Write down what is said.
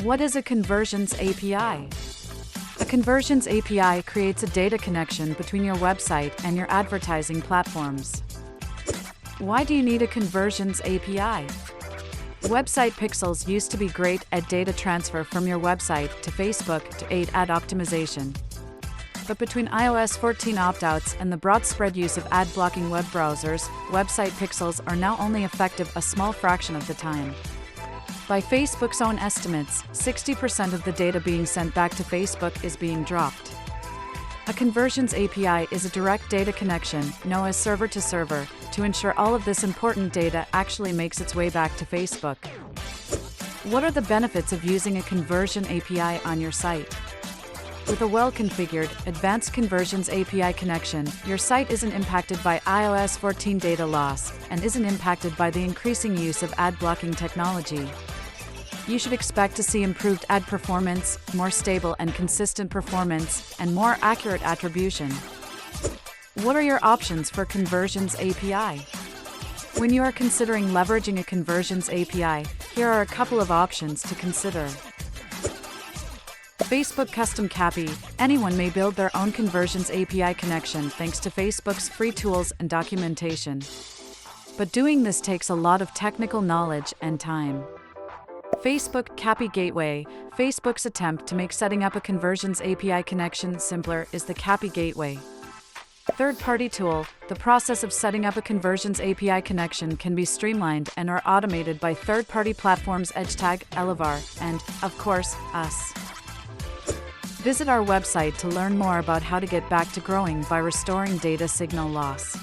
What is a Conversions API? A Conversions API creates a data connection between your website and your advertising platforms. Why do you need a Conversions API? Website pixels used to be great at data transfer from your website to Facebook to aid ad optimization. But between iOS 14 opt-outs and the broad spread use of ad-blocking web browsers, website pixels are now only effective a small fraction of the time. By Facebook's own estimates, 60% of the data being sent back to Facebook is being dropped. A Conversions API is a direct data connection, known as server-to-server, to ensure all of this important data actually makes its way back to Facebook. What are the benefits of using a Conversion API on your site? With a well-configured, advanced Conversions API connection, your site isn't impacted by iOS 14 data loss and isn't impacted by the increasing use of ad-blocking technology. You should expect to see improved ad performance, more stable and consistent performance, and more accurate attribution. What are your options for Conversions API? When you are considering leveraging a Conversions API, here are a couple of options to consider. Facebook Custom CAPI. Anyone may build their own Conversions API connection thanks to Facebook's free tools and documentation. But doing this takes a lot of technical knowledge and time. Facebook CAPI Gateway. Facebook's attempt to make setting up a Conversions API connection simpler is the CAPI Gateway. Third-party tool. The process of setting up a Conversions API connection can be streamlined and are automated by third-party platforms EdgeTag, Elevar, and, of course, us. Visit our website to learn more about how to get back to growing by restoring data signal loss.